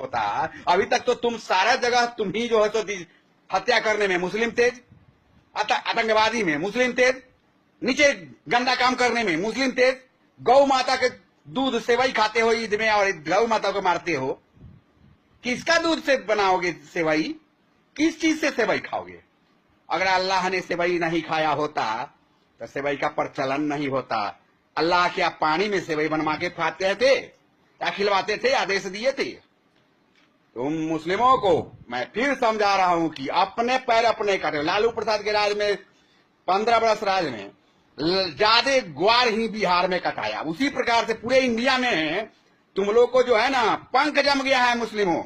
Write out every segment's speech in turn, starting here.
होता। अभी तक तो तुम सारा जगह तुम ही जो है तो हत्या करने में मुस्लिम तेज, आतंकवादी में मुस्लिम तेज, नीचे गंदा काम करने में मुस्लिम तेज, गौ माता के दूध सेवई खाते हो ईद में और गौ माता को मारते हो। किसका दूध से बनाओगे सेवई? किस चीज से सेवई खाओगे? अगर अल्लाह ने सेवई नहीं खाया होता तो सेवई का प्रचलन नहीं होता। अल्लाह क्या पानी में सेवई बनवा के खाते थे या खिलवाते थे, आदेश दिए थे? तुम मुस्लिमों को मैं फिर समझा रहा हूं कि अपने पैर अपने काटे। लालू प्रसाद के राज में 15 वर्ष राज में ज्यादा ग्वार ही बिहार में कटाया, उसी प्रकार से पूरे इंडिया में तुम लोग को जो है ना पंख जम गया है मुस्लिमों।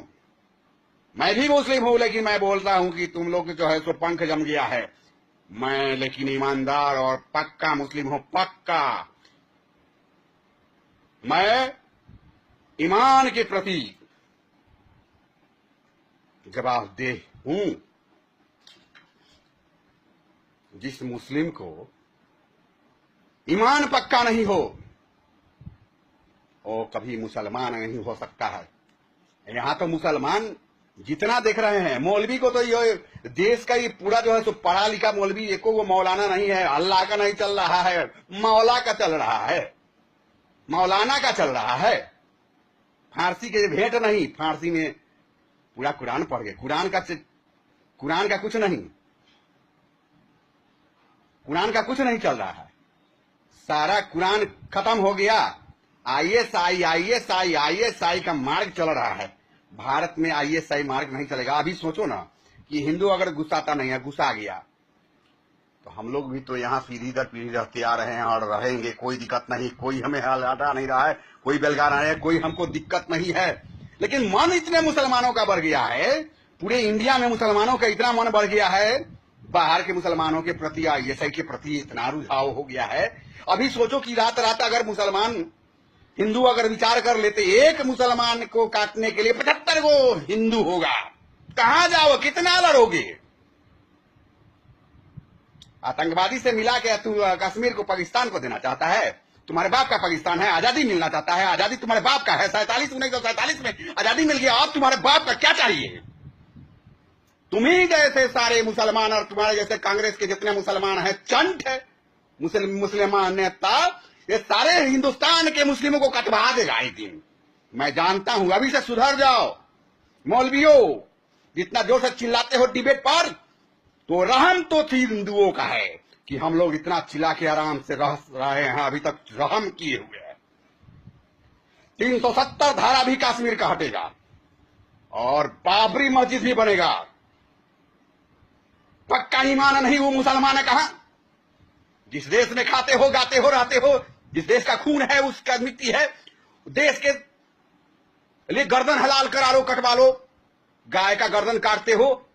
मैं भी मुस्लिम हूं लेकिन मैं बोलता हूं कि तुम लोग जो है सो पंख जम गया है। मैं लेकिन ईमानदार और पक्का मुस्लिम हूं, पक्का। मैं ईमान के प्रति जवाबदेह हूं। जिस मुस्लिम को ईमान पक्का नहीं हो वो कभी मुसलमान नहीं हो सकता है। यहां तो मुसलमान जितना देख रहे हैं, मौलवी को तो ये देश का ये पूरा जो है तो पढ़ा लिखा मौलवी एको वो मौलाना नहीं है। अल्लाह का नहीं चल रहा है, मौला का चल रहा है, मौलाना का चल रहा है। फारसी के भेंट नहीं, फारसी में पूरा कुरान पढ़ गए। कुरान का कुछ नहीं, कुरान का कुछ नहीं चल रहा है। सारा कुरान खत्म हो गया। आईएसआई का मार्ग चल रहा है। भारत में आईएसआई मार्ग नहीं चलेगा। अभी सोचो ना कि हिंदू अगर गुस्साता नहीं है, गुस्सा गया तो हम लोग भी तो यहाँ पीढ़ी दर पीढ़ी रहते आ रहे हैं और रहेंगे। कोई दिक्कत नहीं, कोई हमें हटा नहीं रहा है, कोई बेलगा रहा है, कोई हमको दिक्कत नहीं है। लेकिन मन इतने मुसलमानों का बढ़ गया है, पूरे इंडिया में मुसलमानों का इतना मन बढ़ गया है, बाहर के मुसलमानों के प्रति आईएसआई के प्रति इतना रुझाव हो गया है। अभी सोचो कि रात रात अगर मुसलमान हिंदू अगर विचार कर लेते एक मुसलमान को काटने के लिए 75 को हिंदू होगा, कहां जाओ, कितना लड़ोगे? आतंकवादी से मिला के तू कश्मीर को पाकिस्तान को देना चाहता है? तुम्हारे बाप का पाकिस्तान है, आजादी मिलना चाहता है, आजादी तुम्हारे बाप का है। 1947 में आजादी मिल गया, अब तुम्हारे बाप का क्या चाहिए? तुम्ही जैसे सारे मुसलमान और तुम्हारे जैसे कांग्रेस के जितने मुसलमान हैं, चंट है मुसलमान नेता, ये सारे हिंदुस्तान के मुस्लिमों को कटवा देगा एक दिन। मैं जानता हूं, अभी से सुधर जाओ मौलवियों। जितना जोर से चिल्लाते हो डिबेट पर, तो रहम तो थी हिंदुओं का है कि हम लोग इतना चिल्ला के आराम से रह रहे हैं, अभी तक रहम किए हुए हैं। 370 धारा भी कश्मीर का हटेगा और बाबरी मस्जिद भी बनेगा। पक्का ईमान नहीं वो मुसलमान है कहां? जिस देश में खाते हो, गाते हो, रहते हो, जिस देश का खून है, उसका मिट्टी है, देश के लिए गर्दन हलाल करा लो, कटवा लो। गाय का गर्दन काटते हो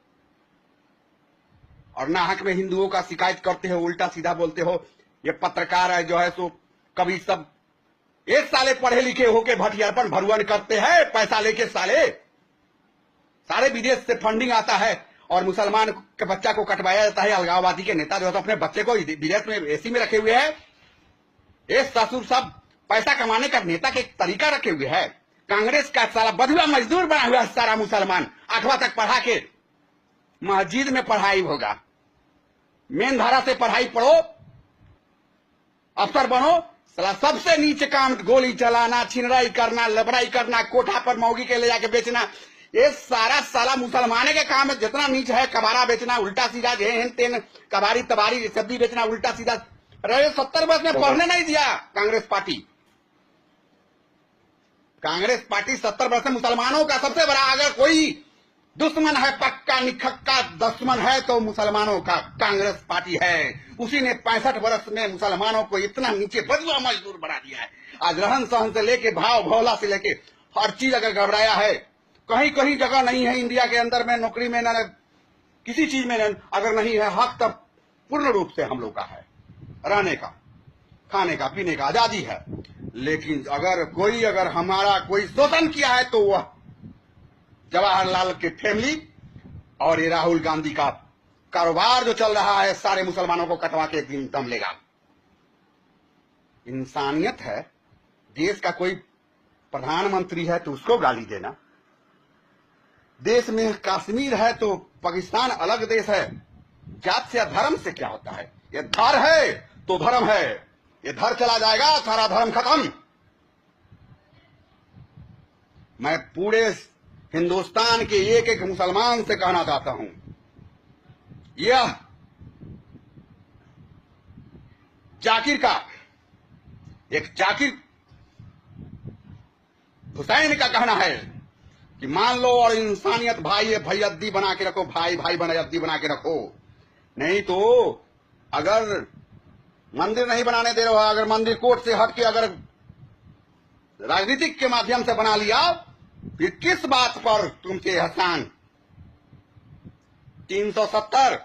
और नाहक में हिंदुओं का शिकायत करते हो, उल्टा सीधा बोलते हो। ये पत्रकार है जो है सो कभी सब एक साले पढ़े लिखे होके भटियारपन भरुवन करते हैं, पैसा लेके सारे विदेश से फंडिंग आता है और मुसलमान के बच्चा को कटवाया जाता है। अलगाववादी के नेता जो है तो अपने बच्चे को विदेश में एसी में रखे हुए हैं। ये ससुर सब पैसा कमाने का नेता के तरीका रखे हुए है। कांग्रेस का सारा बधुआ मजदूर बना हुआ सारा मुसलमान 8वां तक पढ़ा के मस्जिद में पढ़ाई होगा। मेन धारा से पढ़ाई पढ़ो, अफसर बनो। साला सबसे नीचे काम गोली चलाना, छिनराई करना, लबराई करना, कोठा पर मौगी के ले जाके बेचना, ये सारा साला मुसलमाने के काम है। जितना नीच है, कबारा बेचना, उल्टा सीधा जेन तेन कबारी तबारी सब्जी बेचना, उल्टा सीधा। अरे 70 वर्ष में पढ़ने नहीं दिया कांग्रेस पार्टी। कांग्रेस पार्टी 70 वर्ष में मुसलमानों का सबसे बड़ा अगर कोई दुश्मन है, पक्का निखक्का दुश्मन है तो मुसलमानों का कांग्रेस पार्टी है। उसी ने 65 वर्ष में मुसलमानों को इतना नीचे बदुआ मजदूर बना दिया है। आज रहन सहन से लेके भाव भौला से लेके हर चीज अगर घबराया है। कहीं कहीं जगह नहीं है इंडिया के अंदर में, नौकरी में न किसी चीज में अगर नहीं है हक, तब पूर्ण रूप से हम लोग का है। रहने का, खाने का, पीने का आजादी है। लेकिन अगर हमारा कोई शोषण किया है तो वह जवाहरलाल के फैमिली और ये राहुल गांधी का कारोबार जो चल रहा है, सारे मुसलमानों को कटवा के एक दिन दम लेगा। इंसानियत है। देश का कोई प्रधानमंत्री है तो उसको गाली देना, देश में कश्मीर है तो पाकिस्तान अलग देश है। जात से या धर्म से क्या होता है? ये धर है तो धर्म है, ये धर चला जाएगा सारा धर्म खत्म। मैं पूरे हिंदुस्तान के एक एक मुसलमान से कहना चाहता हूं, यह जाकिर का एक जाकिर हुसैन का कहना है कि मान लो और इंसानियत भाई भैयद्दी बना के रखो, भाई भाई भैयद्दी बना के रखो। नहीं तो अगर मंदिर नहीं बनाने दे रहे हो, अगर मंदिर कोर्ट से हट के अगर राजनीतिक के माध्यम से बना लिया, फिर किस बात पर तुमसे एहसान? 370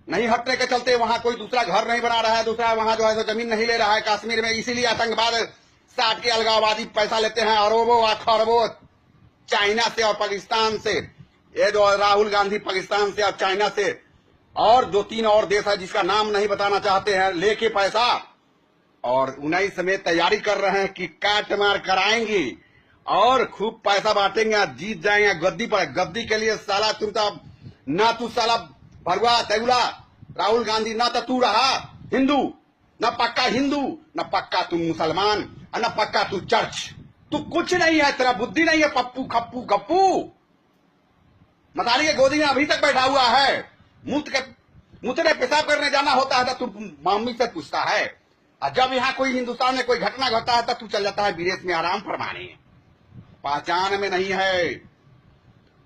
नहीं हटने के चलते वहां कोई दूसरा घर नहीं बना रहा है, दूसरा वहां जो है तो जमीन नहीं ले रहा है कश्मीर में। इसीलिए आतंकवाद साठ के अलगाववादी पैसा लेते हैं अरबों खरबों चाइना से और पाकिस्तान से। ये जो राहुल गांधी पाकिस्तान से और चाइना से और 2-3 और देश है जिसका नाम नहीं बताना चाहते हैं, लेके पैसा और 19 में तैयारी कर रहे हैं कि काट मार कराएंगे और खूब पैसा बांटेंगे, जीत जाएंगे गद्दी पर। गद्दी के लिए साला तुम तो ना तू साला भगवा तेगुला राहुल गांधी, ना तो तू रहा हिंदू, न पक्का हिंदू, न पक्का तू मुसलमान और न पक्का तू चर्च। तू कुछ नहीं है, तेरा बुद्धि नहीं है पप्पू खप्पू गप्पू। मतारी के गोदी में अभी तक बैठा हुआ है, मुतने पेशाब करने जाना होता है तो तू मम्मी से पूछता है, और जब यहाँ कोई हिंदुस्तान में कोई घटना घटता है तब तू चल जाता है विदेश में आराम फरमाने। पहचान में नहीं है,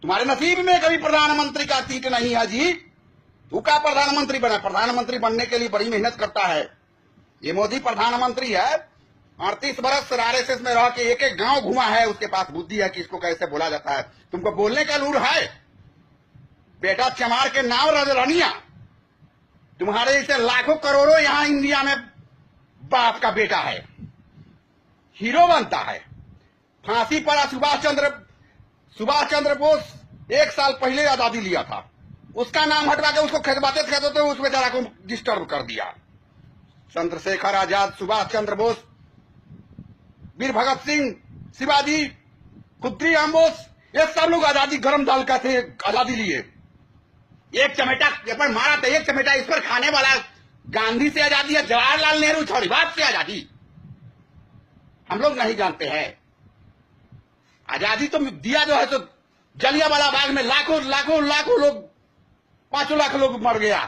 तुम्हारे नसीब में कभी प्रधानमंत्री का सीट नहीं है जी। तू का प्रधानमंत्री बना? प्रधानमंत्री बनने के लिए बड़ी मेहनत करता है। ये मोदी प्रधानमंत्री है, 38 बरस आरएसएस में रह के एक एक गांव घुमा है, उसके पास बुद्धि है कि इसको कैसे बोला जाता है। तुमको बोलने का लूर है? बेटा चमार के नाम रजरनिया, तुम्हारे जैसे लाखों करोड़ों यहां इंडिया में बाप का बेटा है, हीरो बनता है। फांसी पर सुभाष चंद्र बोस 1 साल पहले आजादी लिया था, उसका नाम हटवा के उसको खेदबाते खेदते उस बेचारा को डिस्टर्ब कर दिया। चंद्रशेखर आजाद, सुभाष चंद्र बोस, वीर भगत सिंह, शिवाजी, खुत्री राम बोस, ये सब लोग आजादी गरम दाल का थे, आजादी लिए। एक चमेटा पर मारा था, एक चमेटा इस पर खाने वाला गांधी से आजादी है, जवाहरलाल नेहरू छोड़ी बात से आजादी हम लोग नहीं जानते हैं। आजादी तो दिया जो है तो जलियांवाला बाग में लाखों लाखों लाखों लोग, 5 लाख लोग मर गया,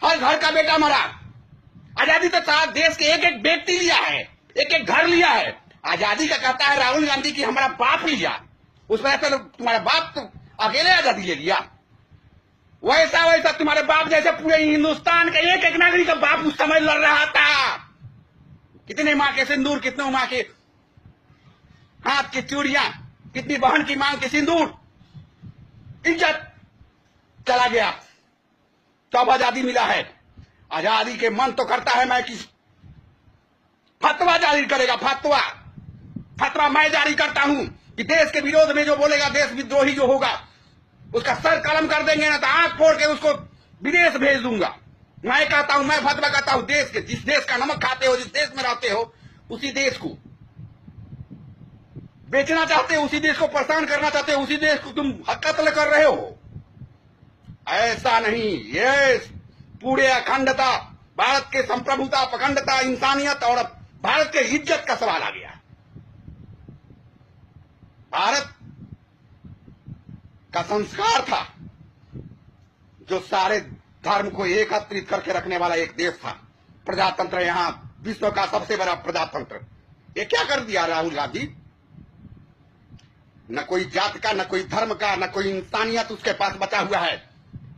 हर घर का बेटा मरा। आजादी तो सारा देश के एक एक व्यक्ति लिया है, एक एक घर लिया है। आजादी का कहता है राहुल गांधी की हमारा बाप लिया, उसमें ऐसा तुम्हारा बाप तो अकेले आजादी ले लिया। वैसा वैसा तुम्हारे बाप जैसे पूरे हिंदुस्तान के एक एक नागरिक का बाप उस समय लड़ रहा था। कितने माँ के सिंदूर, कितने माँ के हाथ की चूड़ियां, कितनी बहन की मांग के सिंदूर, इज्जत चला गया, तब आजादी मिला है। आजादी के मन तो करता है मैं कि फतवा जारी करेगा, फतवा मैं जारी करता हूं कि देश के विरोध में जो बोलेगा, देश विद्रोही जो होगा, उसका सर कलम कर देंगे ना तो आंख फोड़ के उसको विदेश भेज दूंगा। मैं कहता हूं, मैं फतवा कहता हूं, देश के जिस देश का नमक खाते हो, जिस देश में रहते हो, उसी देश को बेचना चाहते हो, उसी देश को परेशान करना चाहते हो, उसी देश को तुम कत्ल कर रहे हो। ऐसा नहीं, ये पूरे अखंडता, भारत के संप्रभुता, अखंडता, इंसानियत और भारत के इज्जत का सवाल आ गया। भारत का संस्कार था जो सारे धर्म को एकत्रित करके रखने वाला एक देश था। प्रजातंत्र, यहां विश्व का सबसे बड़ा प्रजातंत्र, ये क्या कर दिया राहुल गांधी? न कोई जात का, न कोई धर्म का, न कोई इंसानियत उसके पास बचा हुआ है।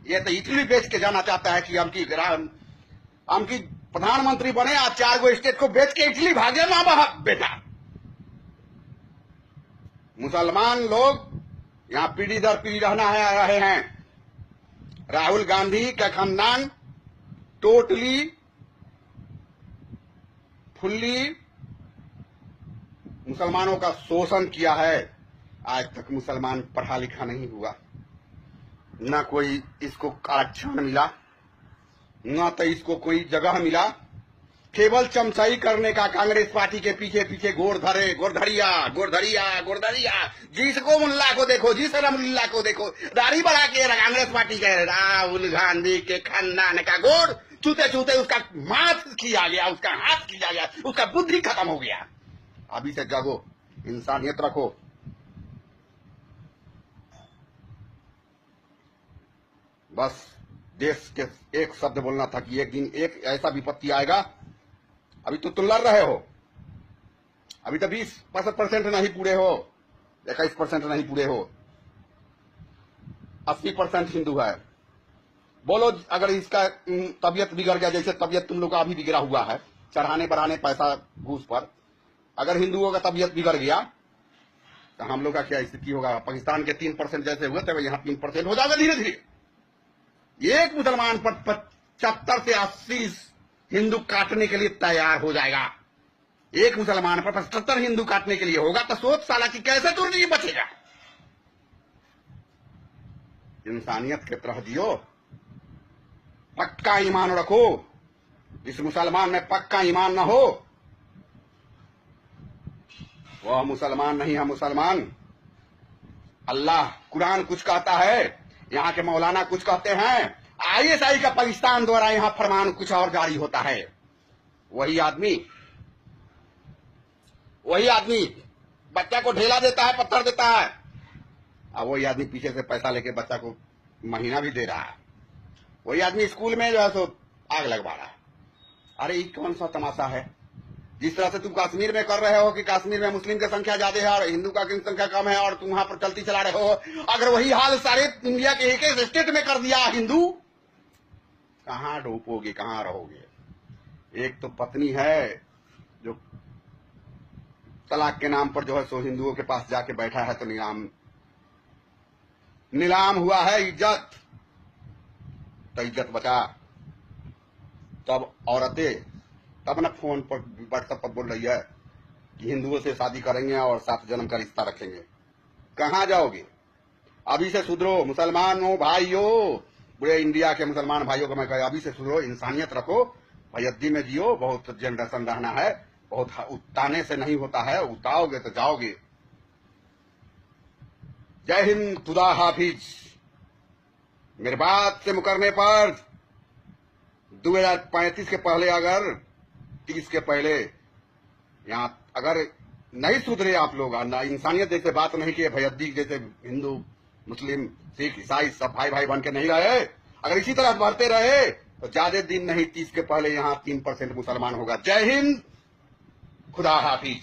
ये तो इटली बेच के जाना चाहता है कि हमकी प्रधानमंत्री बने, आज 4 गो स्टेट को बेच के इटली भागे मां बाप बेटा। मुसलमान लोग यहां पीढ़ी दर पीढ़ी रहे हैं। राहुल गांधी का खानदान टोटली फुल्ली मुसलमानों का शोषण किया है। आज तक मुसलमान पढ़ा लिखा नहीं हुआ, न कोई इसको आरक्षण मिला, न तो इसको कोई जगह मिला, केवल चमचाई करने का, कांग्रेस पार्टी के पीछे पीछे गोरधरे, गोरधड़िया गोरधड़िया गोरधड़िया, जिसको मुल्ला को देखो, जिस मुल्ला को देखो दाढ़ी बढ़ा के कांग्रेस पार्टी के राहुल गांधी के खानदान का गोड़ चूते चूते उसका माथ किया गया, उसका हाथ किया गया, उसका बुद्धि खत्म हो गया। अभी से जागो, इंसानियत रखो। बस देश के एक शब्द बोलना था कि एक दिन एक ऐसा विपत्ति आएगा। अभी तो तुम लड़ रहे हो, अभी तो 20% नहीं पूरे हो, 21% नहीं पूरे हो, 80% हिंदू है। बोलो अगर इसका तबियत बिगड़ गया, जैसे तबियत तुम लोग का अभी बिगड़ा हुआ है, चढ़ाने बढ़ाने पैसा घूस पर, अगर हिंदुओं का तबियत बिगड़ गया तो हम लोग का क्या स्थिति होगा? पाकिस्तान के 3% जैसे हुए थे यहाँ 3% हो जाएगा धीरे धीरे। एक मुसलमान पर 75 से 80 हिंदू काटने के लिए तैयार हो जाएगा। एक मुसलमान पर 75 हिंदू काटने के लिए होगा तो सोच साला कि कैसे तू नहीं बचेगा। इंसानियत के तरह जियो, पक्का ईमान रखो। जिस मुसलमान में पक्का ईमान न हो वह मुसलमान नहीं है। मुसलमान, अल्लाह कुरान कुछ कहता है, यहाँ के मौलाना कुछ कहते हैं, ISI का पाकिस्तान द्वारा यहाँ फरमान कुछ और जारी होता है। वही आदमी बच्चा को ढेला देता है, पत्थर देता है, और वही आदमी पीछे से पैसा लेके बच्चा को महीना भी दे रहा है। वही आदमी स्कूल में जो है सो आग लगवा रहा है। अरे ये कौन सा तमाशा है? जिस तरह से तुम कश्मीर में कर रहे हो कि कश्मीर में मुस्लिम की संख्या ज्यादा है और हिंदू का संख्या कम है और तुम वहां पर चलती चला रहे हो, अगर वही हाल सारे इंडिया के एक एक स्टेट में कर दिया हिंदू, कहां डूबोगे, कहां रहोगे? एक तो पत्नी है जो तलाक के नाम पर जो है सो हिंदुओं के पास जाके बैठा है, तो नीलाम हुआ है इज्जत, तो इज्जत बचा। तब औरतें तब ना फोन पर व्हाट्सएप पर बोल रही है कि हिंदुओं से शादी करेंगे और 7 जन्म का रिश्ता रखेंगे। कहां जाओगे? अभी से सुधरो मुसलमानों भाइयों, पूरे इंडिया के मुसलमान भाइयों को मैं कह, अभी से सुधरो, इंसानियत रखो, भयद्दी में जियो। बहुत जनरेशन रहना है, बहुत उताने से नहीं होता है, उताओगे तो जाओगे। जय हिंद, खुदा हाफिज। मेरे बात से मुकरने पर 2035 के पहले, अगर 30 के पहले यहाँ अगर नहीं सुधरे आप लोग, इंसानियत जैसे बात नहीं किए, भयद्दी जैसे हिंदू मुस्लिम सिख ईसाई सब भाई भाई बन के नहीं रहे, अगर इसी तरह बढ़ते रहे तो ज्यादा दिन नहीं 30 के पहले यहाँ 3% मुसलमान होगा। जय हिंद, खुदा हाफिज।